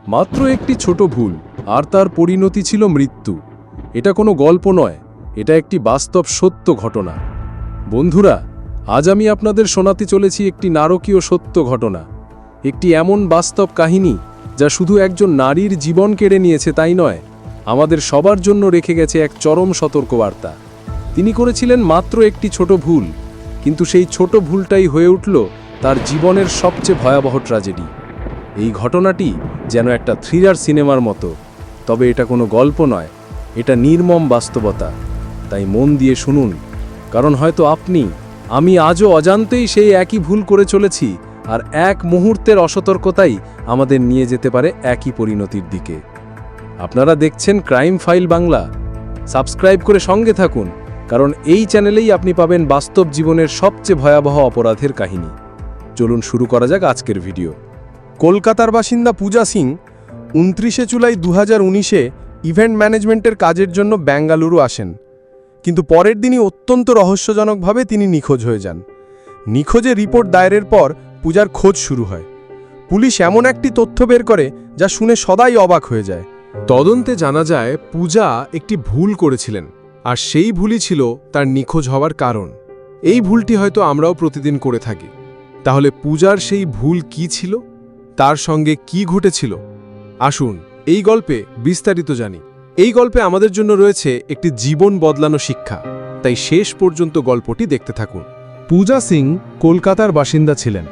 মাত্র একটি ছোট ভুল, আর তার পরিণতি ছিল মৃত্যু। এটা কোনো গল্প নয়, এটা একটি বাস্তব সত্য ঘটনা। বন্ধুরা, আজ আমি আপনাদের শোনাতে চলেছি একটি নারকীয় সত্য ঘটনা, একটি এমন বাস্তব কাহিনী যা শুধু একজন নারীর জীবন কেড়ে নিয়েছে তাই নয়, আমাদের সবার জন্য রেখে গেছে এক চরম সতর্কবার্তা। তিনি করেছিলেন মাত্র একটি ছোট ভুল, কিন্তু সেই ছোট ভুলটাই হয়ে উঠল তার জীবনের সবচেয়ে ভয়াবহ ট্র্যাজেডি। এই ঘটনাটি যেন একটা থ্রিলার সিনেমার মতো, তবে এটা কোনো গল্প নয়, এটা নির্মম বাস্তবতা। তাই মন দিয়ে শুনুন, কারণ হয়তো আমি আজও অজান্তেই সেই একই ভুল করে চলেছি, আর এক মুহূর্তের অসতর্কতাই আমাদের নিয়ে যেতে পারে একই পরিণতির দিকে। আপনারা দেখছেন ক্রাইম ফাইল বাংলা। সাবস্ক্রাইব করে সঙ্গে থাকুন, কারণ এই চ্যানেলেই আপনি পাবেন বাস্তব জীবনের সবচেয়ে ভয়াবহ অপরাধের কাহিনী। চলুন শুরু করা যাক আজকের ভিডিও। কলকাতার বাসিন্দা পূজা সিং 29 জুলাই 2019-এ ইভেন্ট ম্যানেজমেন্টের কাজের জন্য বেঙ্গালুরু আসেন, কিন্তু পরের দিনই অত্যন্ত রহস্যজনকভাবে তিনি নিখোঁজ হয়ে যান। নিখোঁজের রিপোর্ট দায়েরের পর পূজার খোঁজ শুরু হয়। পুলিশ এমন একটি তথ্য বের করে যা শুনে সদাই অবাক হয়ে যায়। তদন্তে জানা যায় পূজা একটি ভুল করেছিলেন, আর সেই ভুলই ছিল তার নিখোঁজ হওয়ার কারণ। এই ভুলটি হয়তো আমরাও প্রতিদিন করে থাকি। তাহলে পূজার সেই ভুল কি ছিল, তার সঙ্গে কি ঘটেছিল? আসুন এই গল্পে বিস্তারিত জানি। এই গল্পে আমাদের জন্য রয়েছে একটি জীবন বদলানো শিক্ষা, তাই শেষ পর্যন্ত গল্পটি দেখতে থাকুন। পূজা সিং কলকাতার বাসিন্দা ছিলেন।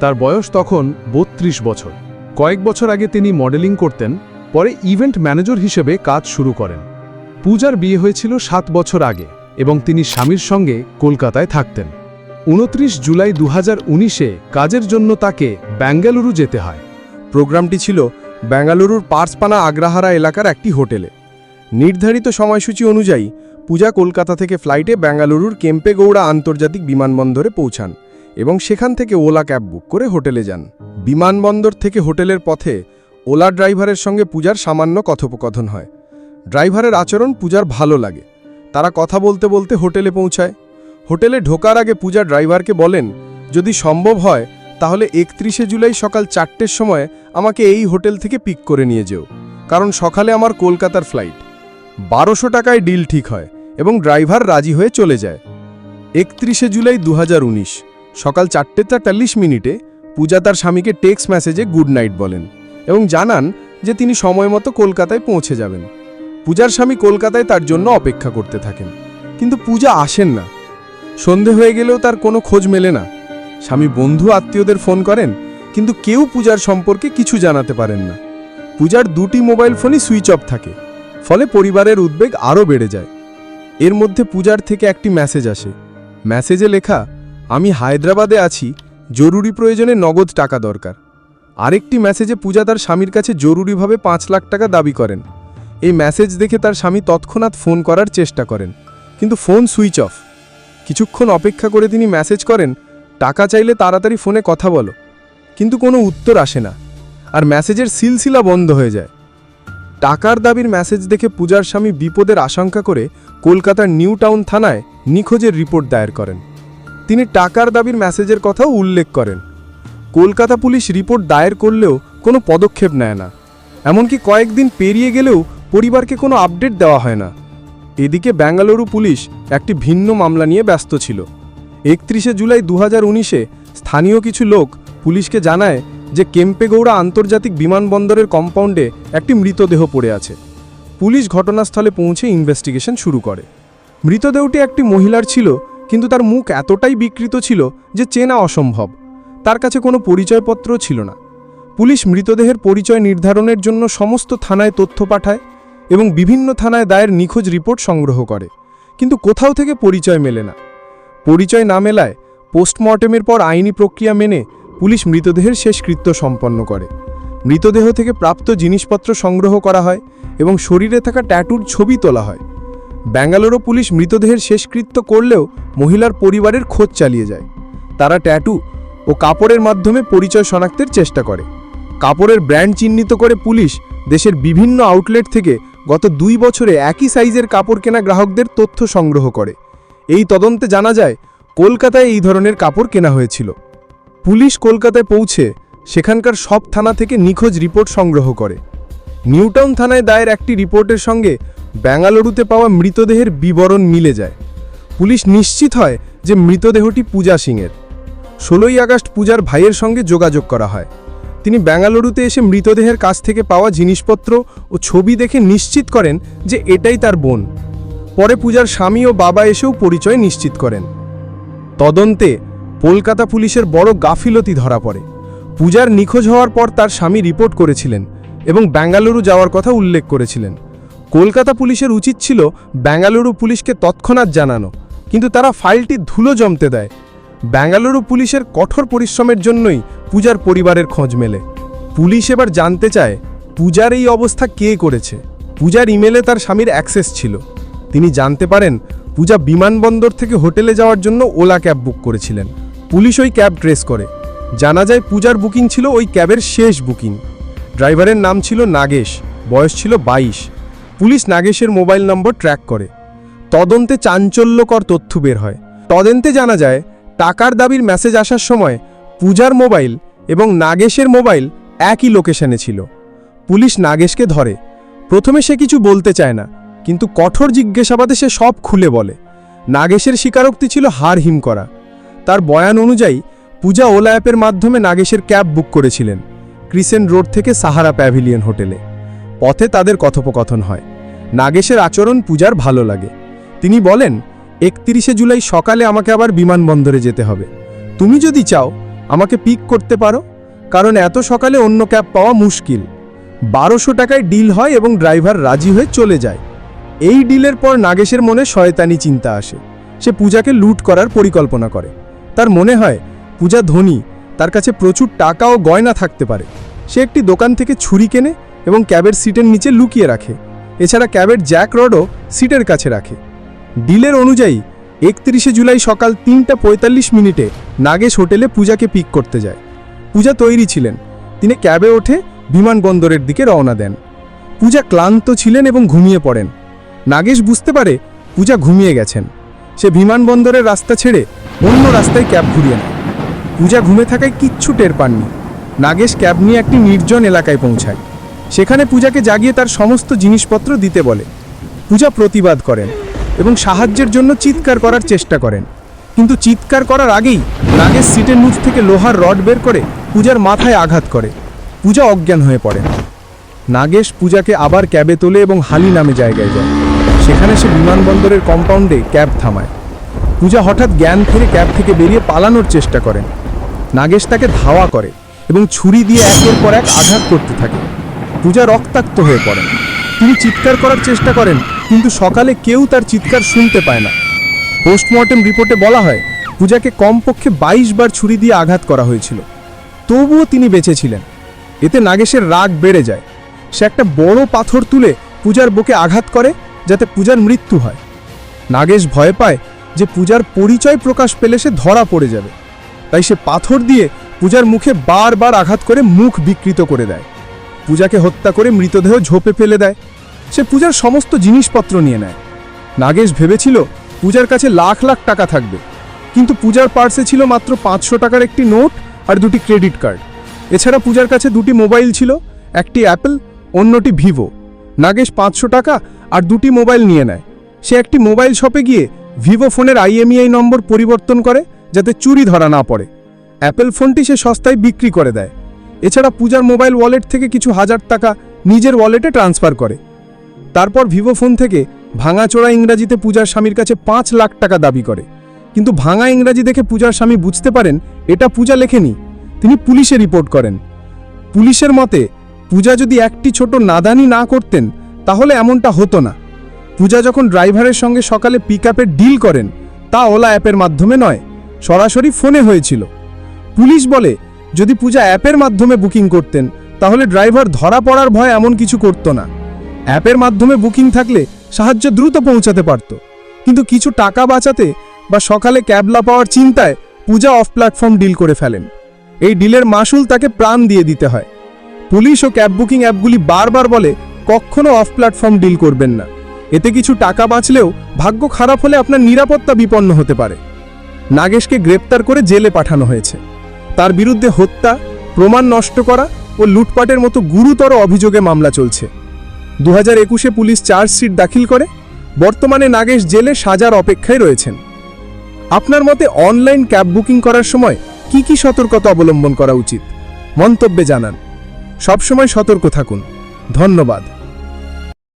তার বয়স তখন 32 বছর। কয়েক বছর আগে তিনি মডেলিং করতেন, পরে ইভেন্ট ম্যানেজার হিসেবে কাজ শুরু করেন। পূজার বিয়ে হয়েছিল 7 বছর আগে এবং তিনি স্বামীর সঙ্গে কলকাতায় থাকতেন। 29 জুলাই 2019-এ কাজের জন্য তাকে বেঙ্গালুরু যেতে হয়। প্রোগ্রামটি ছিল বেঙ্গালুরুর পার্সপানা আগ্রাহারা এলাকার একটি হোটেলে। নির্ধারিত সময়সূচি অনুযায়ী পূজা কলকাতা থেকে ফ্লাইটে বেঙ্গালুরুর কেম্পেগৌড়া আন্তর্জাতিক বিমানবন্দরে পৌঁছান এবং সেখান থেকে ওলা ক্যাব বুক করে হোটেলে যান। বিমানবন্দর থেকে হোটেলের পথে ওলা ড্রাইভারের সঙ্গে পূজার সামান্য কথোপকথন হয়। ড্রাইভারের আচরণ পূজার ভালো লাগে। তারা কথা বলতে বলতে হোটেলে পৌঁছায়। হোটেলে ঢোকার আগে পূজা ড্রাইভারকে বলেন, যদি সম্ভব হয় তাহলে 31 জুলাই সকাল 4টের সময় আমাকে এই হোটেল থেকে পিক করে নিয়ে যেও, কারণ সকালে আমার কলকাতার ফ্লাইট। 1200 টাকায় ডিল ঠিক হয় এবং ড্রাইভার রাজি হয়ে চলে যায়। 31 জুলাই 2019 সকাল 4:43 পূজা তার স্বামীকে টেক্সট মেসেজে গুড নাইট বলেন এবং জানান যে তিনি সময়মতো কলকাতায় পৌঁছে যাবেন। পূজার স্বামী কলকাতায় তার জন্য অপেক্ষা করতে থাকেন, কিন্তু পূজা আসেন না। সন্ধে হয়ে গেলেও তার কোনো খোঁজ মেলে না। স্বামী বন্ধু আত্মীয়দের ফোন করেন, কিন্তু কেউ পূজার সম্পর্কে কিছু জানাতে পারেন না। পূজার 2টি মোবাইল ফোনই সুইচ অফ থাকে, ফলে পরিবারের উদ্বেগ আরও বেড়ে যায়। এর মধ্যে পূজার থেকে একটি মেসেজ আসে। মেসেজে লেখা, আমি হায়দ্রাবাদে আছি, জরুরি প্রয়োজনে নগদ টাকা দরকার। আরেকটি মেসেজে পূজা তার স্বামীর কাছে জরুরিভাবে 5 লাখ টাকা দাবি করেন। এই মেসেজ দেখে তার স্বামী তৎক্ষণাৎ ফোন করার চেষ্টা করেন, কিন্তু ফোন সুইচ অফ। কিছুক্ষণ অপেক্ষা করে তিনি মেসেজ করেন, টাকা চাইলে তাড়াতাড়ি ফোনে কথা বলো, কিন্তু কোনো উত্তর আসে না, আর মেসেজের সিলসিলা বন্ধ হয়ে যায়। টাকার দাবির মেসেজ দেখে পূজার স্বামী বিপদের আশঙ্কা করে কলকাতার নিউ টাউন থানায় নিখোঁজের রিপোর্ট দায়ের করেন। তিনি টাকার দাবির মেসেজের কথাও উল্লেখ করেন। কলকাতা পুলিশ রিপোর্ট দায়ের করলেও কোনো পদক্ষেপ নেয় না, এমনকি কয়েকদিন পেরিয়ে গেলেও পরিবারকে কোনো আপডেট দেওয়া হয় না। এদিকে বেঙ্গালুরু পুলিশ একটি ভিন্ন মামলা নিয়ে ব্যস্ত ছিল। 31 জুলাই 2019-এ স্থানীয় কিছু লোক পুলিশকে জানায় যে কেম্পেগৌড়া আন্তর্জাতিক বিমানবন্দরের কম্পাউন্ডে একটি মৃতদেহ পড়ে আছে। পুলিশ ঘটনাস্থলে পৌঁছে ইনভেস্টিগেশন শুরু করে। মৃতদেহটি একটি মহিলার ছিল, কিন্তু তার মুখ এতটাই বিকৃত ছিল যে চেনা অসম্ভব। তার কাছে কোনো পরিচয়পত্রও ছিল না। পুলিশ মৃতদেহের পরিচয় নির্ধারণের জন্য সমস্ত থানায় তথ্য পাঠায় এবং বিভিন্ন থানায় দায়ের নিখোঁজ রিপোর্ট সংগ্রহ করে, কিন্তু কোথাও থেকে পরিচয় মেলে না। পরিচয় না মেলায় পোস্টমর্টেমের পর আইনি প্রক্রিয়া মেনে পুলিশ মৃতদেহের শেষকৃত্য সম্পন্ন করে। মৃতদেহ থেকে প্রাপ্ত জিনিসপত্র সংগ্রহ করা হয় এবং শরীরে থাকা ট্যাটুর ছবি তোলা হয়। বেঙ্গালুরু পুলিশ মৃতদেহের শেষকৃত্য করলেও মহিলার পরিবারের খোঁজ চালিয়ে যায়। তারা ট্যাটু ও কাপড়ের মাধ্যমে পরিচয় শনাক্তের চেষ্টা করে। কাপড়ের ব্র্যান্ড চিহ্নিত করে পুলিশ দেশের বিভিন্ন আউটলেট থেকে গত 2 বছরে একই সাইজের কাপড় কেনা গ্রাহকদের তথ্য সংগ্রহ করে। এই তদন্তে জানা যায় কলকাতায় এই ধরনের কাপড় কেনা হয়েছিল। পুলিশ কলকাতায় পৌঁছে সেখানকার সব থানা থেকে নিখোঁজ রিপোর্ট সংগ্রহ করে। নিউটাউন থানায় দায়ের একটি রিপোর্টের সঙ্গে বেঙ্গালুরুতে পাওয়া মৃতদেহের বিবরণ মিলে যায়। পুলিশ নিশ্চিত হয় যে মৃতদেহটি পূজা সিংয়ের। 16ই আগস্ট পূজার ভাইয়ের সঙ্গে যোগাযোগ করা হয়। তিনি বেঙ্গালুরুতে এসে মৃতদেহের কাছ থেকে পাওয়া জিনিসপত্র ও ছবি দেখে নিশ্চিত করেন যে এটাই তার বোন। পরে পূজার স্বামী ও বাবা এসেও পরিচয় নিশ্চিত করেন। তদন্তে কলকাতা পুলিশের বড় গাফিলতি ধরা পড়ে। পূজার নিখোঁজ হওয়ার পর তার স্বামী রিপোর্ট করেছিলেন এবং বেঙ্গালুরু যাওয়ার কথা উল্লেখ করেছিলেন। কলকাতা পুলিশের উচিত ছিল বেঙ্গালুরু পুলিশকে তৎক্ষণাৎ জানানো, কিন্তু তারা ফাইলটি ধুলো জমতে দেয়। বেঙ্গালুরু পুলিশের কঠোর পরিশ্রমের জন্যই পূজার পরিবারের খোঁজ মেলে। পুলিশ এবার জানতে চায় পূজার এই অবস্থা কে করেছে। পূজার ইমেলে তার স্বামীর অ্যাক্সেস ছিল। তিনি জানতে পারেন পূজা বিমানবন্দর থেকে হোটেলে যাওয়ার জন্য ওলা ক্যাব বুক করেছিলেন। পুলিশ ওই ক্যাব ট্রেস করে। জানা যায় পূজার বুকিং ছিল ওই ক্যাবের শেষ বুকিং। ড্রাইভারের নাম ছিল নাগেশ, বয়স ছিল 22। পুলিশ নাগেশের মোবাইল নম্বর ট্র্যাক করে। তদন্তে চাঞ্চল্যকর তথ্য বের হয়। তদন্তে জানা যায় টাকার দাবির মেসেজ আসার সময় পূজার মোবাইল এবং নাগেশের মোবাইল একই লোকেশনে ছিল। পুলিশ নাগেশকে ধরে। প্রথমে সে কিছু বলতে চায় না, কিন্তু কঠোর জিজ্ঞাসাবাদে সে সব খুলে বলে। নাগেশের স্বীকারোক্তি ছিল হার হিম করা। তার বয়ান অনুযায়ী পূজা ওলা অ্যাপের মাধ্যমে নাগেশের ক্যাব বুক করেছিলেন ক্রিসেন্ট রোড থেকে সাহারা প্যাভিলিয়ন হোটেলে। পথে তাদের কথোপকথন হয়। নাগেশের আচরণ পূজার ভালো লাগে। তিনি বলেন, 31শে জুলাই সকালে আমাকে আবার বিমানবন্দরে যেতে হবে। তুমি যদি চাও আমাকে পিক করতে পারো, কারণ এত সকালে অন্য ক্যাব পাওয়া মুশকিল। 1200 টাকায় ডিল হয় এবং ড্রাইভার রাজি হয়ে চলে যায়। এই ডিলের পর নাগেশের মনে শয়তানি চিন্তা আসে। সে পূজাকে লুট করার পরিকল্পনা করে। তার মনে হয় পূজা ধনী, তার কাছে প্রচুর টাকা ও গয়না থাকতে পারে। সে একটি দোকান থেকে ছুরি কেনে এবং ক্যাবের সিটের নিচে লুকিয়ে রাখে। এছাড়া ক্যাবের জ্যাক রডও সিটের কাছে রাখে। ডিলের অনুযায়ী 31শে জুলাই সকাল 3:45 নাগেশ হোটেলে পূজাকে পিক করতে যায়। পূজা তৈরি ছিলেন। তিনি ক্যাবে ওঠে বিমানবন্দরের দিকে রওনা দেন। পূজা ক্লান্ত ছিলেন এবং ঘুমিয়ে পড়েন। নাগেশ বুঝতে পারে পূজা ঘুমিয়ে গেছেন। সে বিমানবন্দরের রাস্তা ছেড়ে অন্য রাস্তায় ক্যাব ঘুরিয়ে নেয়। পূজা ঘুমে থাকায় কিচ্ছু টের পাননি। নাগেশ ক্যাব নিয়ে একটি নির্জন এলাকায় পৌঁছায়। সেখানে পূজাকে জাগিয়ে তার সমস্ত জিনিসপত্র দিতে বলে। পূজা প্রতিবাদ করেন এবং সাহায্যের জন্য চিৎকার করার চেষ্টা করেন, কিন্তু চিৎকার করার আগেই নাগেশ সিটের নিচ থেকে লোহার রড বের করে পূজার মাথায় আঘাত করে। পূজা অজ্ঞান হয়ে পড়ে। নাগেশ পূজাকে আবার ক্যাবে তোলে এবং হালি নামে জায়গায় যায়। সেখানে সে বিমানবন্দরের কম্পাউন্ডে ক্যাব থামায়। পূজা হঠাৎ জ্ঞান ফিরে ক্যাব থেকে বেরিয়ে পালানোর চেষ্টা করেন। নাগেশ তাকে ধাওয়া করে এবং ছুরি দিয়ে একের পর এক আঘাত করতে থাকে। পূজা রক্তাক্ত হয়ে পড়েন। তিনি চিৎকার করার চেষ্টা করেন, কিন্তু সকালে কেউ তার চিৎকার শুনতে পায় না। পোস্টমর্টেম রিপোর্টে বলা হয় পূজাকে কমপক্ষে 22 বার ছুরি দিয়ে আঘাত করা হয়েছিল, তবুও তিনি বেঁচে ছিলেন। এতে নাগেশের রাগ বেড়ে যায়। সে একটা বড় পাথর তুলে পূজার বুকে আঘাত করে যাতে পূজার মৃত্যু হয়। নাগেশ ভয় পায় যে পূজার পরিচয় প্রকাশ পেলে সে ধরা পড়ে যাবে, তাই সে পাথর দিয়ে পূজার মুখে বারবার আঘাত করে মুখ বিকৃত করে দেয়। পূজাকে হত্যা করে মৃতদেহ ঝোপে ফেলে দেয়। সে পূজার সমস্ত জিনিসপত্র নিয়ে নেয়। নাগেশ ভেবেছিল পূজার কাছে লাখ লাখ টাকা থাকবে, কিন্তু পূজার পার্সে ছিল মাত্র 500 টাকার একটি নোট আর 2টি ক্রেডিট কার্ড। এছাড়া পূজার কাছে 2টি মোবাইল ছিল, একটি অ্যাপেল, অন্যটি ভিভো। নাগেশ 500 টাকা আর 2টি মোবাইল নিয়ে নেয়। সে একটি মোবাইল শপে গিয়ে ভিভো ফোনের IMEI নম্বর পরিবর্তন করে যাতে চুরি ধরা না পড়ে। অ্যাপেল ফোনটি সে সস্তায় বিক্রি করে দেয়। এছাড়া পূজার মোবাইল ওয়ালেট থেকে কিছু হাজার টাকা নিজের ওয়ালেটে ট্রান্সফার করে। তারপর ভিভো ফোন থেকে ভাঙাচোরা ইংরাজিতে পূজার স্বামীর কাছে 5 লাখ টাকা দাবি করে, কিন্তু ভাঙা ইংরাজি দেখে পূজার স্বামী বুঝতে পারেন এটা পূজা লেখেনি। তিনি পুলিশে রিপোর্ট করেন। পুলিশের মতে পূজা যদি একটি ছোট নাদানি না করতেন তাহলে এমনটা হতো না। পূজা যখন ড্রাইভারের সঙ্গে সকালে পিকআপের ডিল করেন তা ওলা অ্যাপের মাধ্যমে নয়, সরাসরি ফোনে হয়েছিল। পুলিশ বলে যদি পূজা অ্যাপের মাধ্যমে বুকিং করতেন তাহলে ড্রাইভার ধরা পড়ার ভয় এমন কিছু করত না। অ্যাপের মাধ্যমে বুকিং থাকলে সাহায্য দ্রুত পৌঁছাতে পারত, কিন্তু কিছু টাকা বাঁচাতে বা সকালে ক্যাবলা পাওয়ার চিন্তায় পূজা অফ প্ল্যাটফর্ম ডিল করে ফেলেন। এই ডিলের মাসুল তাকে প্রাণ দিয়ে দিতে হয়। পুলিশ ও ক্যাব বুকিং অ্যাপগুলি বারবার বলে কখনো অফ প্ল্যাটফর্ম ডিল করবেন না। এতে কিছু টাকা বাঁচলেও ভাগ্য খারাপ হলে আপনার নিরাপত্তা বিপন্ন হতে পারে। নাগেশকে গ্রেপ্তার করে জেলে পাঠানো হয়েছে। তার বিরুদ্ধে হত্যা, প্রমাণ নষ্ট করা ও লুটপাটের মতো গুরুতর অভিযোগে মামলা চলছে। 2021-এ পুলিশ চার্জশিট দাখিল করে। বর্তমানে নাগেশ জেলে সাজার অপেক্ষায় রয়েছেন। আপনার মতে অনলাইন ক্যাব বুকিং করার সময় কি কি সতর্কতা অবলম্বন করা উচিত? মন্তব্যে জানান। সবসময় সতর্ক থাকুন। ধন্যবাদ।